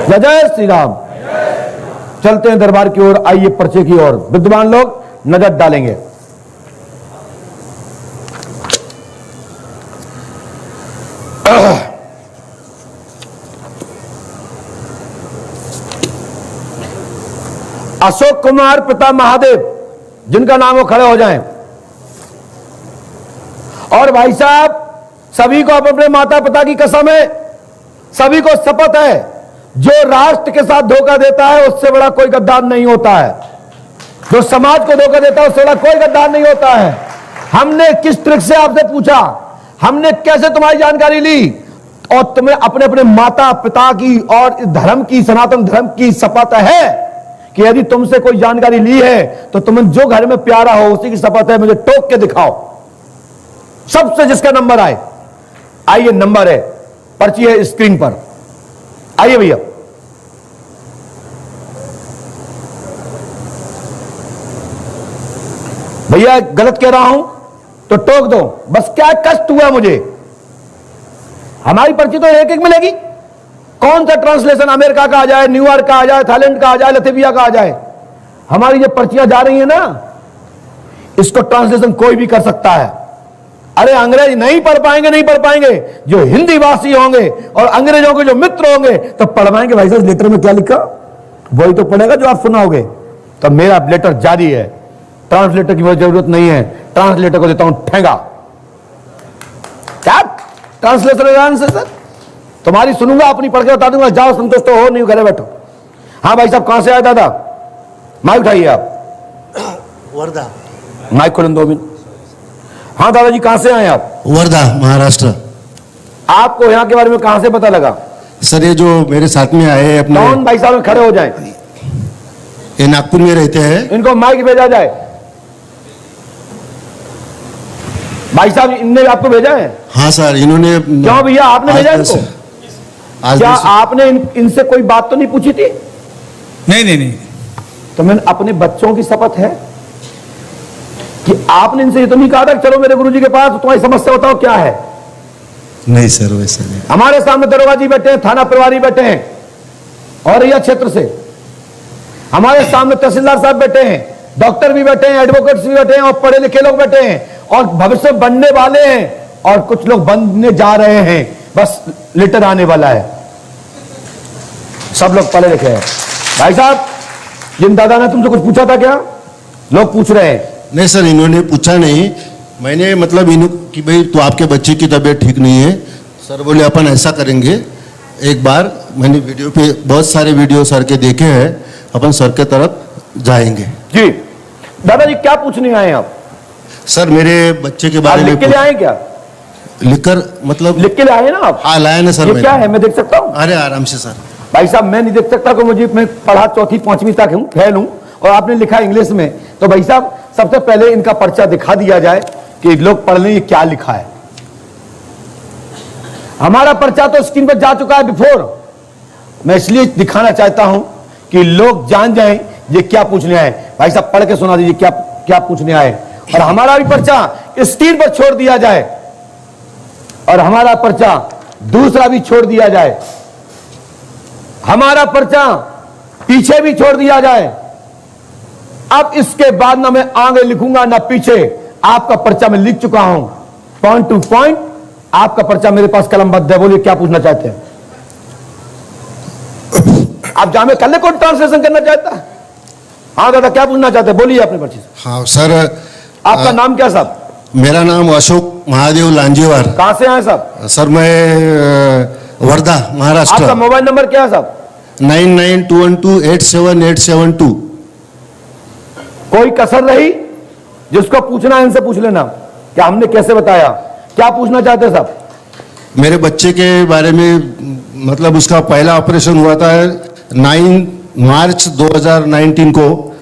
जय श्री राम। चलते हैं दरबार की ओर। आइए पर्चे की ओर विद्वान लोग नजर डालेंगे। अशोक कुमार पिता महादेव, जिनका नाम वो खड़े हो जाएं। और भाई साहब, सभी को अपने माता पिता की कसम है, सभी को शपथ है, जो राष्ट्र के साथ धोखा देता है उससे बड़ा कोई गद्दार नहीं होता है। जो समाज को धोखा देता है उससे बड़ा कोई गद्दार नहीं होता है। हमने किस ट्रिक से आपसे पूछा, हमने कैसे तुम्हारी जानकारी ली, और तुम्हें अपने अपने माता पिता की और धर्म की, सनातन धर्म की शपथ है कि यदि तुमसे कोई जानकारी ली है तो तुम्हें जो घर में प्यारा हो उसी की शपथ है। मुझे टोक के दिखाओ सबसे जिसका नंबर आए। आइए, नंबर है, पर्ची है स्क्रीन पर। आइए भैया। भैया गलत कह रहा हूं तो टोक दो, बस क्या कष्ट हुआ मुझे। हमारी पर्ची तो एक एक मिलेगी। कौन सा ट्रांसलेशन अमेरिका का आ जाए, न्यूयॉर्क का आ जाए, थाईलैंड का आ जाए, लथेविया का आ जाए। हमारी जो पर्चियां जा रही है ना, इसको ट्रांसलेशन कोई भी कर सकता है। अरे अंग्रेज नहीं पढ़ पाएंगे, नहीं पढ़ पाएंगे, जो हिंदी भाषी होंगे और अंग्रेजों के जो मित्र होंगे तो पढ़ पाएंगे। भाई साहब लेटर में क्या लिखा वही तो पढ़ेगा जो आप सुनाओगे। तो मेरा लेटर जारी है, ट्रांसलेटर की जरूरत नहीं है। ट्रांसलेटर को देता हूं ठेंगा। क्या ट्रांसलेशन तुम्हारी सुनूंगा, अपनी पढ़ के बता दूंगा। जाओ, संतुष्ट हो, नहीं घरे बैठो। हाँ भाई साहब, कहां से आए दादा? माइक उठाइए आप। वर्धा। माइक खोलें 2 मिनट। हाँ दादाजी, कहां से आए आप? वर्धा, महाराष्ट्र। आपको यहाँ के बारे में कहां से पता लगा? सर ये जो मेरे साथ में आए अपने, कौन भाई साहब खड़े हो जाए? ये नागपुर में रहते हैं। इनको माइक भेजा जाए। भाई साहब, इनने आपको भेजा है? हाँ सर, इन्होंने। क्यों भैया, आपने भेजा इनको? क्या आपने इनसे कोई बात तो नहीं पूछी थी? नहीं नहीं नहीं। तो मैंने अपने बच्चों की शपथ है कि आपने इनसे ये तो नहीं कहा था कि चलो मेरे गुरुजी के पास, तो तुम्हारी समस्या बताओ क्या है? नहीं सर, वैसा नहीं। हमारे सामने दरोगा जी बैठे हैं, थाना प्रभारी बैठे हैं और यह क्षेत्र से। हमारे सामने तहसीलदार साहब बैठे हैं, डॉक्टर भी बैठे हैं, एडवोकेट्स भी बैठे हैं और पढ़े लिखे लोग बैठे हैं और भविष्य बनने वाले हैं और कुछ लोग बनने जा रहे हैं। बस लेटर आने वाला है। सब लोग पढ़े लिखे हैं। भाई साहब, जिन दादा ने तुमसे कुछ पूछा था क्या? लोग पूछ रहे हैं। नहीं सर, इन्होंने पूछा नहीं। मैंने मतलब इन कि भाई तो आपके बच्चे की तबीयत ठीक नहीं है। सर बोले अपन ऐसा करेंगे, एक बार मैंने वीडियो पे बहुत सारे वीडियो सर के देखे हैं, अपन सर के तरफ जाएंगे। जी दादाजी, क्या पूछने आए आप? सर मेरे बच्चे के बारे में लिख के ले आए क्या? लिखकर मतलब लिख के ले आए ना आप? हाँ लाए ना सर। ये क्या है, मैं देख सकता हूँ? अरे आराम से सर। भाई साहब, मैं नहीं देख सकता कि मुझे, मैं पढ़ा 4वीं 5वीं तक हूँ, फेल हूँ, और आपने लिखा इंग्लिश में। तो भाई साहब, सबसे पहले इनका पर्चा दिखा दिया जाए कि लोग पढ़ लें ये क्या लिखा है। हमारा पर्चा तो स्क्रीन पर जा चुका है बिफोर। मैं इसलिए दिखाना चाहता हूं कि लोग जान जाएं ये क्या पूछने आए। भाई साहब, पढ़ के सुना दीजिए क्या क्या पूछने आए। और हमारा भी पर्चा स्क्रीन पर छोड़ दिया जाए और हमारा पर्चा दूसरा भी छोड़ दिया जाए। हमारा पर्चा पीछे भी छोड़ दिया जाए। अब इसके बाद ना मैं आगे लिखूंगा ना पीछे। आपका पर्चा मैं लिख चुका हूं, पॉइंट टू पॉइंट। आपका पर्चा मेरे पास कलमबद्ध है। बोलिए क्या पूछना चाहते हैं आप? जामे कल कौन ट्रांसलेशन करना चाहता है? हाँ दादा, क्या पूछना चाहते हैं? बोलिए अपने पर्चे से। हाँ सर। आपका नाम क्या साहब? मेरा नाम अशोक महादेव लांजेवार। कहां से आए साहब? सर मैं वर्धा, महाराष्ट्र। आपका मोबाइल नंबर क्या है साहब? 9921287872। कोई कसर रही? जिसको पूछना है इनसे पूछ लेना। क्या हमने कैसे बताया? क्या पूछना चाहते हैं साहब? मेरे बच्चे के बारे में, मतलब उसका पहला ऑपरेशन हुआ था 9 मार्च 2019 को।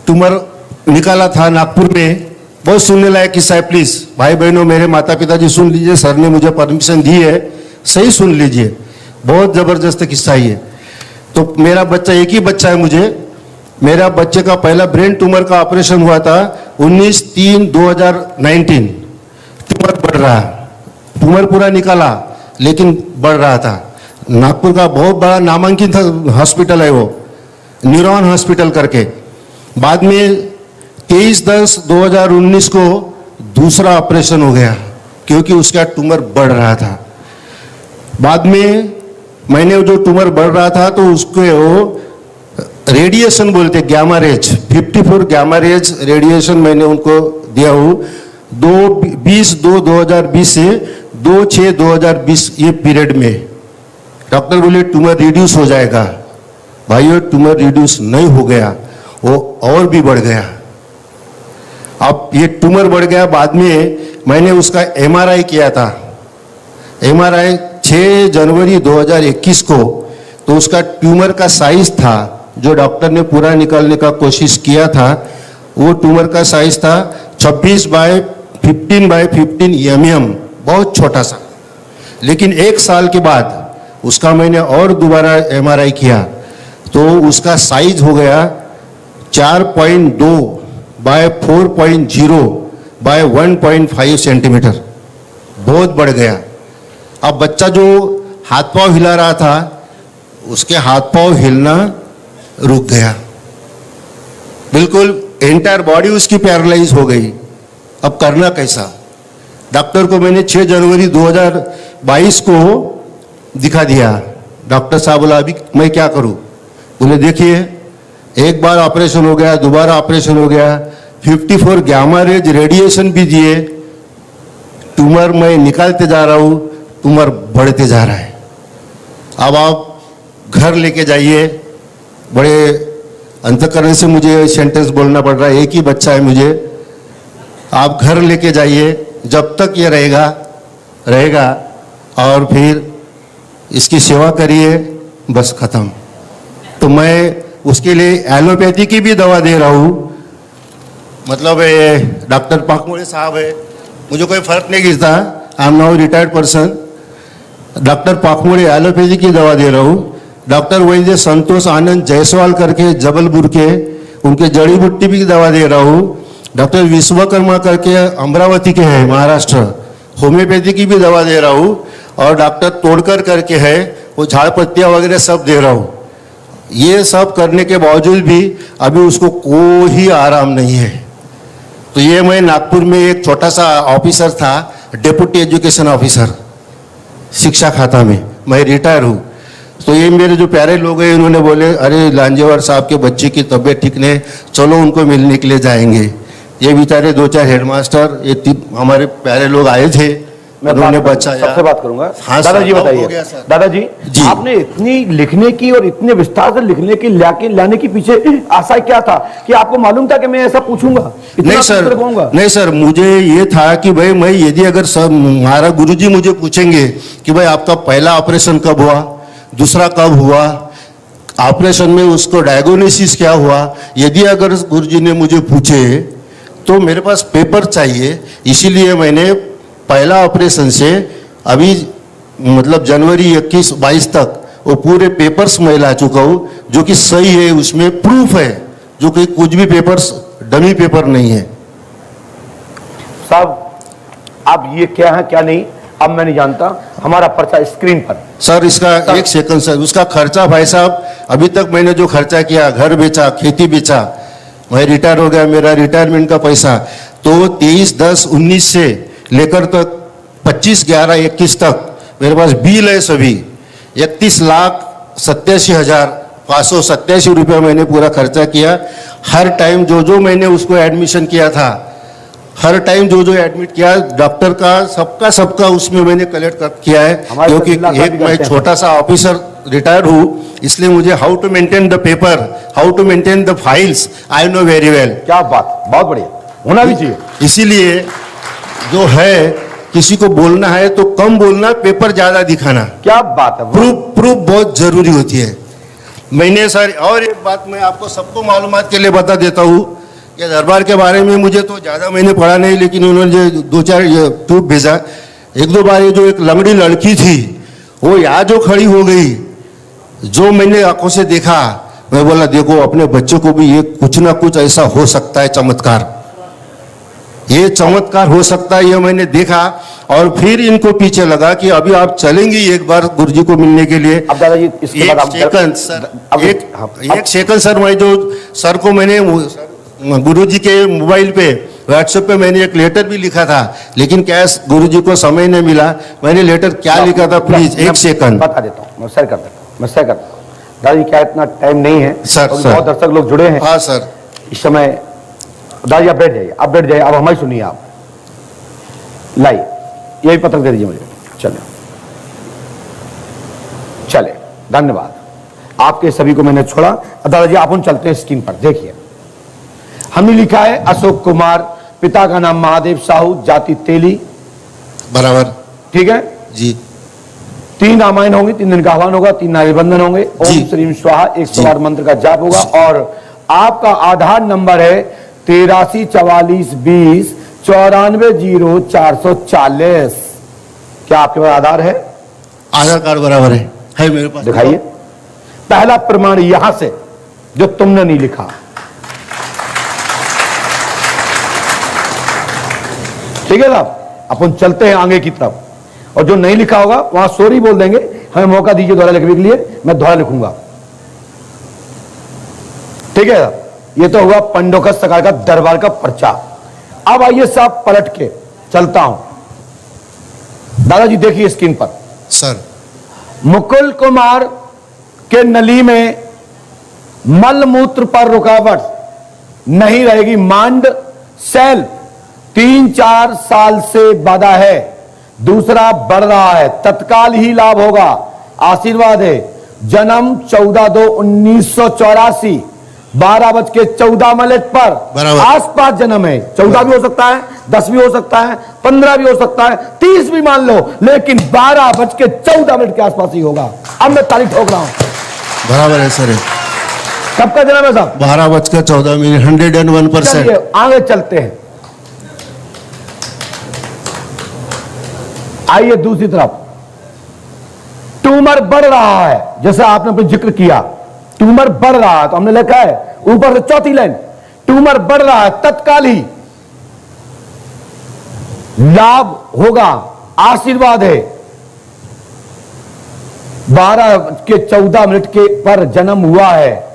ट्यूमर निकाला था नागपुर में। बहुत सुनने लायक किस्सा है। प्लीज भाई बहनों, मेरे माता पिताजी सुन लीजिए। सर ने मुझे परमिशन दी है, सही सुन लीजिए। बहुत जबरदस्त किस्सा है। तो मेरा बच्चा, एक ही बच्चा है मुझे। मेरा बच्चे का पहला ब्रेन ट्यूमर का ऑपरेशन हुआ था 19/3/2019। ट्यूमर बढ़ रहा, ट्यूमर पूरा निकाला लेकिन बढ़ रहा था। नागपुर का बहुत बड़ा नामांकित हॉस्पिटल है वो, न्यूरॉन हॉस्पिटल करके। बाद में 23/10/2019 को दूसरा ऑपरेशन हो गया क्योंकि उसका ट्यूमर बढ़ रहा था। बाद में मैंने जो ट्यूमर बढ़ रहा था तो उसको वो रेडिएशन बोलते, gamma rays, 54 gamma rays radiation मैंने उनको दिया हूँ 2020 से 2/6/2020 ये पीरियड में। डॉक्टर बोले ट्यूमर रिड्यूस हो जाएगा, भाई वो ट्यूमर रिड्यूस नहीं हो गया, वो और भी बढ़ गया। अब ये ट्यूमर बढ़ गया, बाद में मैंने उसका एमआरआई किया था। एमआरआई 6 जनवरी 2021 को, तो उसका ट्यूमर का साइज था जो डॉक्टर ने पूरा निकालने का कोशिश किया था, वो ट्यूमर का साइज था 26/15/15 mm, बहुत छोटा सा। लेकिन 1 साल के बाद उसका मैंने और दोबारा एमआरआई किया तो उसका साइज हो गया 4.2/4.0/1.5 सेंटीमीटर, बहुत बढ़ गया। अब बच्चा जो हाथ पांव हिला रहा था उसके हाथ पांव हिलना रुक गया, बिल्कुल एंटायर बॉडी उसकी पैरालाइज हो गई। अब करना कैसा? डॉक्टर को मैंने 6 जनवरी 2022 को दिखा दिया। डॉक्टर साहब बोला अभी मैं क्या करूं? बोले देखिए, एक बार ऑपरेशन हो गया, दोबारा ऑपरेशन हो गया, 54 गैमा रेज रेडिएशन भी दिए, ट्यूमर मैं निकालते जा रहा हूं, ट्यूमर बढ़ते जा रहा है। अब आप घर लेके जाइए। बड़े अंतःकरण से मुझे सेंटेंस बोलना पड़ रहा है, एक ही बच्चा है मुझे। आप घर लेके जाइए, जब तक ये रहेगा और फिर इसकी सेवा करिए, बस खत्म। तो मैं उसके लिए एलोपैथी की भी दवा दे रहा हूँ। मतलब डॉक्टर पाखमोड़े साहब है, मुझे कोई फर्क नहीं गिरता, I am now retired person. Doctor Pakhmode allopathy की दवा दे रहा हूँ। डॉक्टर वैद्य संतोष आनंद जायसवाल करके जबलपुर के, उनके जड़ी बूटी भी दवा दे रहा हूँ। डॉक्टर विश्वकर्मा करके अमरावती के हैं महाराष्ट्र, होम्योपैथी की भी दवा दे रहा हूँ। और डॉक्टर तोड़कर करके है, वो झाड़ पत्तियाँ वगैरह सब दे रहा हूँ। ये सब करने के बावजूद भी अभी उसको कोई आराम नहीं है। तो ये मैं नागपुर में एक छोटा सा ऑफिसर था, डेप्यूटी एजुकेशन ऑफिसर शिक्षा खाता में, मैं रिटायर हूँ। तो ये मेरे जो प्यारे लोग हैं उन्होंने बोले अरे लांजेवार साहब के बच्चे की तबीयत ठीक नहीं, चलो उनको मिलने के लिए जाएंगे। ये बेचारे 2-4 हेडमास्टर, ये हमारे प्यारे लोग आए थे, उन्होंने बचाया। सबसे बात करूंगा। हाँ दादाजी सर, बताइए। हो गया सर। दादाजी जी। आपने इतनी लिखने की और इतने विस्तार से लिखने की लाने के पीछे आशा क्या था कि आपको मालूम था कि मैं ऐसा पूछूंगा? नहीं सर, मुझे ये था कि भाई मैं यदि अगर सब हमारा गुरुजी मुझे पूछेंगे कि भाई आपका पहला ऑपरेशन कब हुआ, दूसरा कब हुआ, ऑपरेशन में उसको डायग्नोसिस क्या हुआ, यदि अगर गुरुजी ने मुझे पूछे तो मेरे पास पेपर चाहिए। इसीलिए मैंने पहला ऑपरेशन से अभी मतलब जनवरी 21-22 तक वो पूरे पेपर्स मैं ला चुका हूँ, जो कि सही है, उसमें प्रूफ है, जो कि कुछ भी पेपर्स डमी पेपर नहीं है। साहब अब ये क्या है क्या नहीं अब मैं नहीं जानता, हमारा पर्चा स्क्रीन पर। सर इसका एक सेकंड सर, उसका खर्चा भाई साहब अभी तक मैंने जो खर्चा किया, घर बेचा, खेती बेचा, मैं रिटायर हो गया, मेरा रिटायरमेंट का पैसा तो 23/10/19 से लेकर तक 25/11/21 तक मेरे पास बिल है सभी। 31,87,587 रुपये मैंने पूरा खर्चा किया। हर टाइम जो मैंने उसको एडमिशन किया था, हर टाइम जो एडमिट किया, डॉक्टर का सबका उसमें मैंने कलेक्ट किया है। क्योंकि एक मैं छोटा सा ऑफिसर रिटायर हूँ, इसलिए मुझे how to maintain the paper, how to maintain the files I know very well. क्या बात, बहुत बढ़िया, होना भी चाहिए। इसीलिए जो है किसी को बोलना है तो कम बोलना, पेपर ज्यादा दिखाना। क्या बात है, प्रूफ बहुत जरूरी होती है। मैंने सर और एक बात मैं आपको सबको मालूमात के लिए बता देता हूँ कि दरबार के बारे में मुझे तो ज़्यादा मैंने पढ़ा नहीं, लेकिन उन्होंने 2-4 प्रूफ भेजा। 1-2 बार ये जो एक लंगड़ी लड़की थी वो यहाँ जो खड़ी हो गई, जो मैंने आंखों से देखा, मैं बोला देखो अपने बच्चों को भी ये कुछ ना कुछ ऐसा हो सकता है चमत्कार। ये चमत्कार हो सकता है, ये मैंने देखा और फिर इनको पीछे लगा कि अभी आप चलेंगी एक बार गुरुजी को मिलने के लिए। अब दादाजी इसके एक बाद आप सेकंड सर, अब- एक सेकंड सर, मैं जो सर को मैंने गुरुजी के मोबाइल पे व्हाट्सएप पे मैंने एक लेटर भी लिखा था, लेकिन क्या गुरुजी को समय नहीं मिला। मैंने लेटर क्या लिखा था, प्लीज एक सेकंड बता देता हूँ, मैं शेयर कर देता हूँ, मैं शेयर करता हूँ। दादाजी क्या इतना टाइम नहीं है सर, अभी सर। बहुत दर्शक लोग जुड़े हैं हाँ सर। इस समय। दादाजी आप बैठ जाइए, आप बैठ जाइए, अब हमारी सुनिए आप। लाइए, यही पत्र दे दीजिए मुझे। चले चले, धन्यवाद आपके सभी को मैंने छोड़ा। दादाजी आप उन चलते हैं स्क्रीन पर देखिए। हमने लिखा है अशोक कुमार, पिता का नाम महादेव साहू, जाति तेली, बराबर ठीक है जी। 3 रामायण होंगे, 3 दिन का आह्वान होगा, 3 नारी बंधन होंगे, जी। ओम श्रीम स्वाहा 108 मंत्र का जाप होगा। और आपका आधार नंबर है 83 44 20 94 0 440। क्या आपके पास आधार है? आधार कार्ड बराबर है मेरे पास। दिखाइए। पहला प्रमाण यहां से जो तुमने नहीं लिखा, ठीक है साहब। अपन चलते हैं आगे की तरफ, और जो नहीं लिखा होगा वहां सॉरी बोल देंगे, हमें मौका दीजिए दोबारा लिखने के लिए, मैं दोबारा लिखूंगा, ठीक है साहब। ये तो हुआ पंडोका सरकार का दरबार का पर्चा। अब आइए साहब पलट के चलता हूं। दादाजी देखिए स्क्रीन पर, सर मुकुल कुमार के नली में मल मूत्र पर रुकावट नहीं रहेगी, मांड सेल 3-4 साल से बाधा है, दूसरा बढ़ रहा है, तत्काल ही लाभ होगा, आशीर्वाद है। जन्म 14/2/1984, 12:14 पर, बराबर। आसपास जन्म है। 14 भी हो सकता है, 10 भी हो सकता है, 15 भी हो सकता है, 30 भी मान लो, लेकिन 12:14 के आसपास ही होगा। अब मैं तारीख ठोक रहा हूं। बराबर है सर। कब का जन्म है साहब? 12:14 101%। चलिए आगे चलते हैं, आइए दूसरी तरफ। ट्यूमर बढ़ रहा है, जैसे आपने अपने जिक्र किया, ट्यूमर बढ़ रहा है, तो हमने लिखा है ऊपर से चौथी लाइन, ट्यूमर बढ़ रहा है, तत्काल ही लाभ होगा, आशीर्वाद है। 12:14 के पर जन्म हुआ है,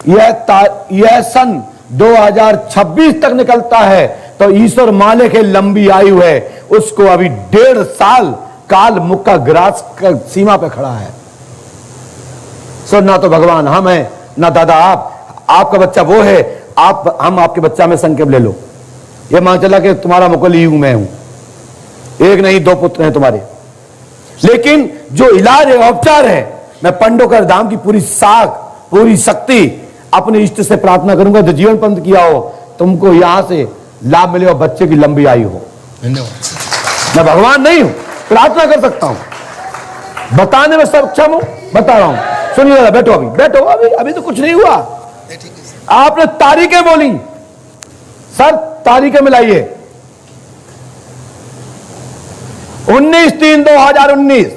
यह सन 2026 तक निकलता है, तो ईश्वर माले के लंबी आयु है, उसको अभी 1.5 साल काल मुक्का ग्रास का सीमा पे खड़ा है। सो ना तो भगवान हम है, ना दादा आप, आपका बच्चा वो है, आप हम आपके बच्चा में संकेत ले लो। ये मान चला कि तुम्हारा मुकुल ही हूं, मैं हूं, एक नहीं 2 पुत्र हैं तुम्हारे। लेकिन जो इलाज है, उपचार है, मैं पंडोकर धाम की पूरी साख, पूरी शक्ति अपने इष्ट से प्रार्थना करूंगा जो जीवन पंथ किया हो, तुमको यहां से लाभ मिले और बच्चे की लंबी आयु हो। धन्यवाद। मैं भगवान नहीं हूं, प्रार्थना कर सकता हूं, बताने में सक्षम हूं, बता रहा हूं। सुनिए दादा, बैठो, अभी बैठो, अभी तो कुछ नहीं हुआ। आपने तारीखें बोली सर, तारीखें मिलाइए। 19/3/2019,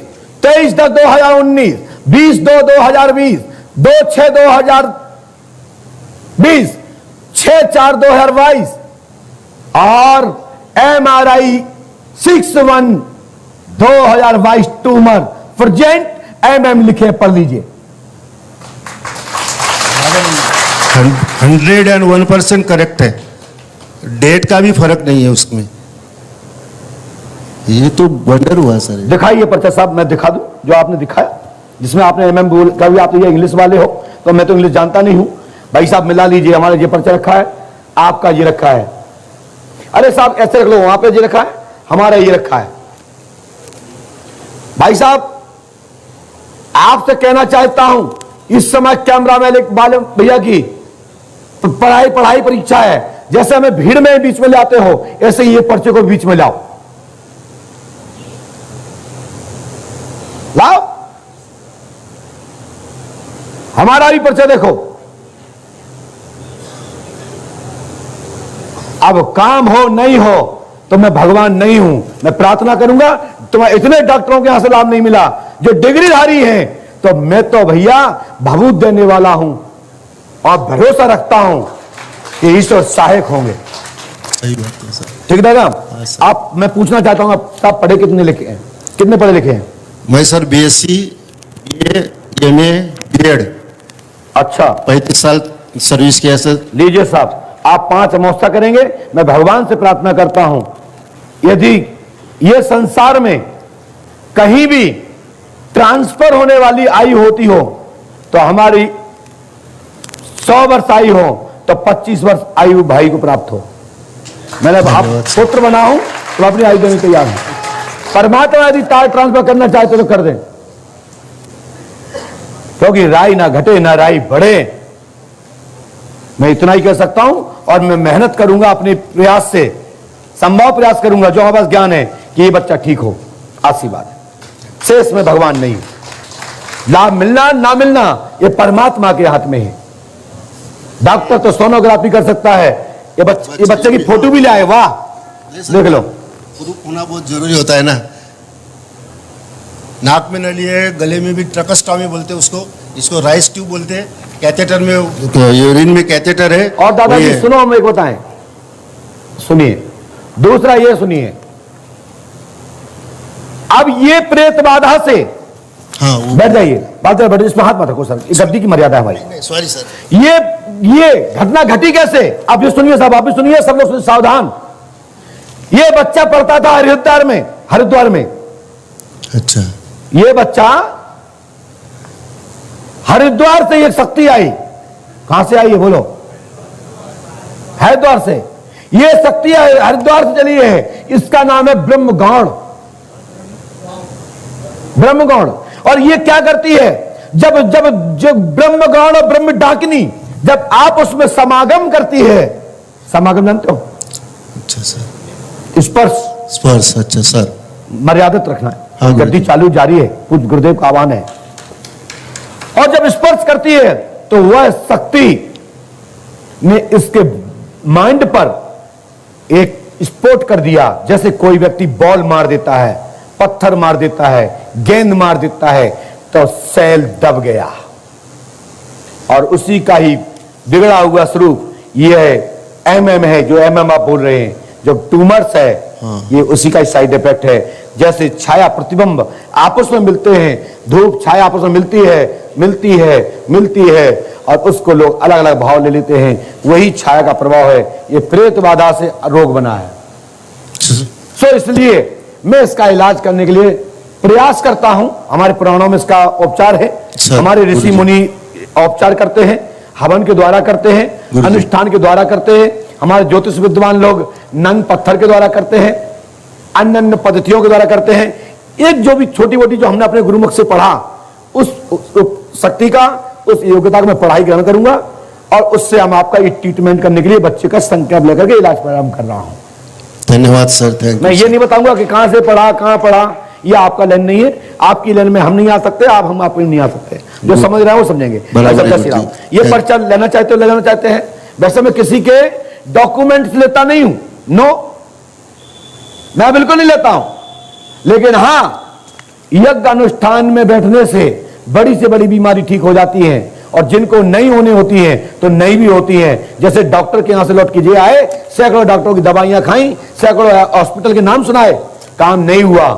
23/10/2019, 20/2/2020, 2/6/2020, 6/4/2022 और MRI 6/1/2022 ट्यूमर प्रेजेंट MM लिखे, पढ़ लीजिए। 101% करेक्ट है, डेट का भी फर्क नहीं है उसमें। ये तो वंडर हुआ सर। दिखाइए पर्चा साहब, मैं दिखा दूं जो आपने दिखाया, जिसमें आपने MM बोल, कभी आप तो ये इंग्लिश वाले हो, तो मैं तो इंग्लिश जानता नहीं हूं। भाई साहब मिला लीजिए, हमारा ये पर्चा रखा है, आपका ये रखा है। अरे साहब ऐसे रख लो, वहां पे ये रखा है, हमारा ये रखा है। भाई साहब आपसे कहना चाहता हूं, इस समय कैमरा मैन एक वाले भैया की पढ़ाई परीक्षा है, जैसे हमें भीड़ में बीच में लाते हो, ऐसे ही ये पर्चे को बीच में लाओ, लाओ। हमारा भी पर्चा देखो। अब काम हो नहीं हो तो मैं भगवान नहीं हूं, मैं प्रार्थना करूंगा। तुम्हें इतने डॉक्टरों के यहां से लाभ नहीं मिला जो डिग्रीधारी हैं, तो मैं तो भैया भभूत देने वाला हूं और भरोसा रखता हूं कि ईश्वर सहायक होंगे। सही बात है सर। ठीक दादा। हाँ, सर। आप, मैं पूछना चाहता हूँ आप पढ़े कितने लिखे हैं, कितने पढ़े लिखे हैं? मैं sir BSc, BA, MA, BEd, अच्छा 35 साल सर्विस किया सर। लीजिए साहब, आप 5 अमोस्ता करेंगे। मैं भगवान से प्रार्थना करता हूं, यदि ये संसार में कहीं भी ट्रांसफर होने वाली आयु होती हो तो हमारी 100 वर्ष आयु हो तो 25 वर्ष आयु भाई को प्राप्त हो। मैंने आप पुत्र बना हूं तो अपनी आयु देने तैयार हूं। परमात्मा यदि तार ट्रांसफर करना चाहते तो कर दें, क्योंकि राई ना घटे ना राई बढ़े। मैं इतना ही कह सकता हूं और मैं मेहनत करूंगा अपने प्रयास से, संभव प्रयास करूंगा जो हमारे पास ज्ञान है कि ये बच्चा ठीक हो। आशीर्वाद है, शेष में भगवान नहीं। लाभ मिलना ना मिलना ये परमात्मा के हाथ में है। डॉक्टर तो सोनोग्राफी कर सकता है, ये बच्चे की फोटो भी ले आए, वाह देख लो। प्रूफ होना बहुत जरूरी होता है ना। नाक में नली है, गले में भी ट्रकस्टॉमी बोलते हैं उसको, इसको राइस ट्यूब बोलते हैं। कैथेटर में, यूरिन में कैथेटर है। और दादाजी सुनो, हम एक बताएं, सुनिए। दूसरा ये सुनिए, अब ये प्रेत बाधा से, हाँ वो बैठ जाइए, बात बैठ, इसमें हाथ मत रखो सर, ये गद्दी की मर्यादा है हमारी। Sorry sir. ये घटना घटी कैसे? आप भी सुनिए साहब, आप भी सुनिए, सब लोग सावधान। ये बच्चा पढ़ता था हरिद्वार में। अच्छा। ये बच्चा हरिद्वार से एक शक्ति आई। कहां से आई है बोलो? हरिद्वार से। ये शक्ति हरिद्वार से चली है, इसका नाम है ब्रह्मगौण। और ये क्या करती है? जब ब्रह्मगौण और ब्रह्म डाकिनी, जब आप उसमें समागम करती है, समागम जानते हो? अच्छा सर। स्पर्श। अच्छा सर। मर्यादित रखना है। हाँ, गद्दी चालू जारी है, पूज्य गुरुदेव का आह्वान है। और जब स्पर्श करती है तो वह शक्ति ने इसके माइंड पर एक स्पोर्ट कर दिया, जैसे कोई व्यक्ति बॉल मार देता है, पत्थर मार देता है, गेंद मार देता है, तो सेल दब गया। और उसी का ही बिगड़ा हुआ स्वरूप यह एमएम है, जो एमएम आप बोल रहे हैं, जो ट्यूमर्स है। हाँ। ये उसी का साइड इफेक्ट है। जैसे छाया प्रतिबिंब आपस में मिलते हैं, धूप छाया आपस में मिलती है और उसको लोग अलग अलग भाव ले लेते हैं, वही छाया का प्रभाव है। ये प्रेत बाधा से रोग बना है। सो इसलिए मैं इसका इलाज करने के लिए प्रयास करता हूं। हमारे पुराणों में इसका उपचार है। हमारे ऋषि मुनि उपचार करते हैं, हवन के द्वारा करते हैं, अनुष्ठान के द्वारा करते हैं। हमारे ज्योतिष विद्वान लोग नंग पत्थर के द्वारा करते हैं, अन्य पद्धतियों के द्वारा करते हैं। एक जो भी छोटी मोटी जो हमने अपने गुरुमुख से पढ़ा, उस शक्ति का, उस योग्यता का मैं पढ़ाई ग्रहण करूंगा और उससे हम आपका ये ट्रीटमेंट करने के लिए बच्चे का संकल्प लेकर के इलाज प्रारंभ कर रहा हूं। धन्यवाद सर, थैंक यू। मैं ये नहीं बताऊंगा कि कहां से पढ़ा, कहां पढ़ा, ये आपका लाइन नहीं है। आपकी लाइन में हम नहीं आ सकते, हम आप नहीं आ सकते। जो समझ रहे हैं वो समझेंगे। ये पर्चा लेना चाहते हो, लेना चाहते हैं। वैसे मैं किसी के डॉक्यूमेंट्स लेता नहीं हूं, नो, मैं बिल्कुल नहीं लेता हूं। लेकिन हां, यज्ञ अनुष्ठान में बैठने से बड़ी से बड़ी बीमारी ठीक हो जाती है, और जिनको नहीं होनी होती है तो नहीं भी होती है। जैसे डॉक्टर के यहां से लौट के आए, सैकड़ों डॉक्टरों की दवाइयां खाई, सैकड़ों हॉस्पिटल के नाम सुनाए, काम नहीं हुआ।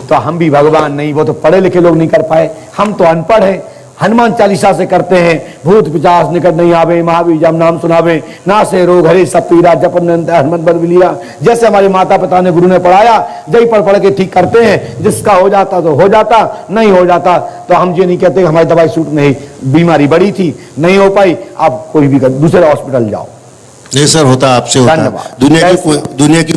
तो हम भी भगवान नहीं, वो तो पढ़े लिखे लोग नहीं कर पाए, हम तो अनपढ़ हैं। हनुमान चालीसा से करते हैं, भूत पिशाच निकट नहीं आवे, महावीर जब नाम सुनावे, ना से रोग हरे सब पीरा, जपन हनुमत बल लिया। जैसे हमारे माता पिता ने, गुरु ने पढ़ाया, जय पढ़ के ठीक करते हैं। जिसका हो जाता तो हो जाता, नहीं हो जाता तो हम ये नहीं कहते हमारी दवाई सूट नहीं, बीमारी बड़ी थी, नहीं हो पाई, आप कोई भी दूसरे हॉस्पिटल जाओ। नहीं सर, होता आपसे होता। दुनिया की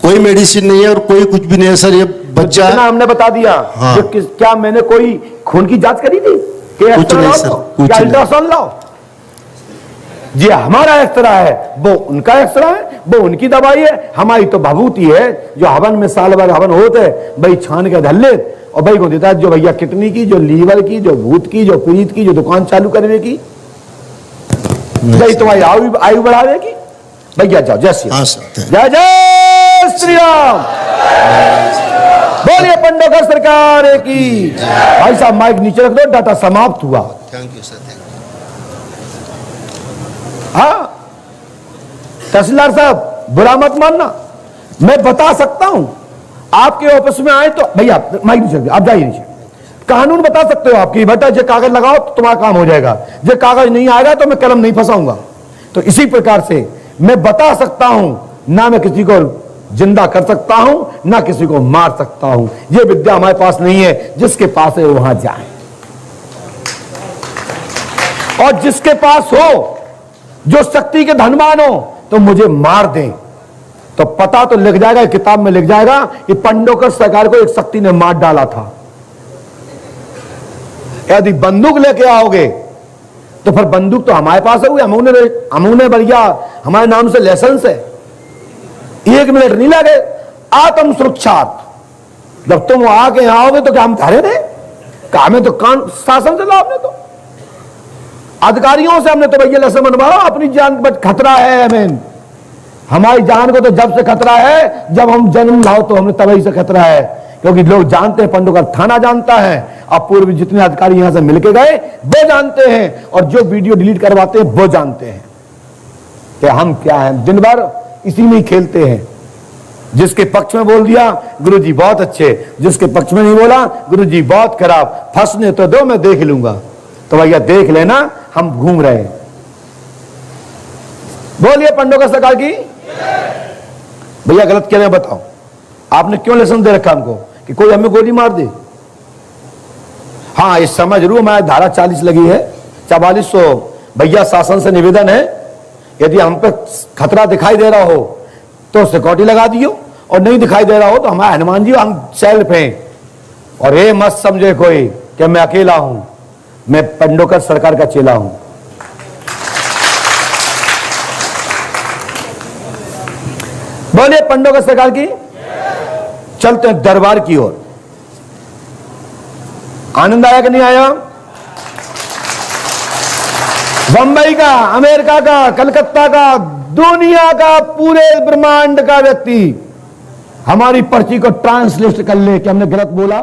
कोई मेडिसिन नहीं है और कोई कुछ भी नहीं है सर। ये बच्चा हमने बता दिया। हाँ। क्या मैंने कोई खून की जांच करी थी? कुछ नहीं सर, कुछ नहीं। अल्ट्रासाउंड लाओ जी, हमारा एक्सरा है, वो उनका एक्सरा है, वो उनकी दवाई है, हमारी तो भभूति है। जो हवन में साल भर हवन होते भाई, छान के धल्ले और भाई को देता है, जो भैया किडनी की, जो लीवर की, जो भूत की, जो पीड़ित की, जो दुकान चालू करने की, भाई तुम्हारी आयु बढ़ावेगी। भैया जाओ, जय श्री राम। जय जय श्री राम। बोलिए पंडोकर सरकार की। भाई साहब माइक नीचे रख दो, डाटा समाप्त हुआ। Thank you sir, thank you. हाँ, तहसीलदार साहब बुरा मत मानना, मैं बता सकता हूं। आपके ऑफिस में आए तो भैया माइक नीचे, आप जाइए नीचे, कानून बता सकते हो आपकी, बेटा जो कागज लगाओ तो तुम्हारा काम हो जाएगा, जो कागज नहीं आएगा तो मैं कलम नहीं फंसाऊंगा। तो इसी प्रकार से मैं बता सकता हूं, ना मैं किसी को जिंदा कर सकता हूं, ना किसी को मार सकता हूं। यह विद्या हमारे पास नहीं है, जिसके पास है वहां जाए, और जिसके पास हो, जो शक्ति के धनवान हो, तो मुझे मार दें तो पता तो लिख जाएगा, किताब में लिख जाएगा कि पंडोकर सरकार को एक शक्ति ने मार डाला था। यदि बंदूक लेके आओगे तो फिर बंदूक तो हमारे पास है, हमने बढ़िया हमारे नाम से लाइसेंस है, 1 मिनट नहीं लगे। आत्म सुरक्षात जब तुम आके आओगे तो क्या हम धारे थे? हमें तो शासन से लाभ, तो अधिकारियों से हमने तो भैया लाइसेंस बनवाओ, अपनी जान पर खतरा है, हमें हमारी जान को तो जब से खतरा है जब हम जन्म लाओ, तो हमें तभी से खतरा है, क्योंकि लोग जानते हैं, पंडोकर थाना जानता है, अब पूर्व जितने अधिकारी यहां से मिलके गए वो जानते हैं, और जो वीडियो डिलीट करवाते हैं वो जानते हैं कि हम क्या हैं, दिन भर इसी में ही खेलते हैं। जिसके पक्ष में बोल दिया गुरुजी बहुत अच्छे, जिसके पक्ष में नहीं बोला गुरुजी बहुत खराब, फंसने तो दो मैं देख लूंगा। तो भैया देख लेना, हम घूम रहे हैं। बोलिए पंडोकर सरकार की। भैया गलत कह रहे हैं, बताओ आपने क्यों लाइसेंस दे रखा हमको कि कोई हमें गोली मार दे? हाँ, इस समय जरूर हमारे धारा 40 लगी है, 4400। भैया शासन से निवेदन है, यदि हम पे खतरा दिखाई दे रहा हो तो सिक्योरिटी लगा दियो, और नहीं दिखाई दे रहा हो तो हमारे हनुमान जी हम सेल्फ हैं। और ये मत समझे कोई कि मैं अकेला हूं, मैं पंडोकर सरकार का चेला हूं। बोलिए पंडोकर सरकार की। चलते हैं दरबार की ओर। आनंद आया कि नहीं आया? बंबई का, अमेरिका का, कलकत्ता का, दुनिया का, पूरे ब्रह्मांड का व्यक्ति हमारी पर्ची को ट्रांसलेट कर ले कि हमने गलत बोला।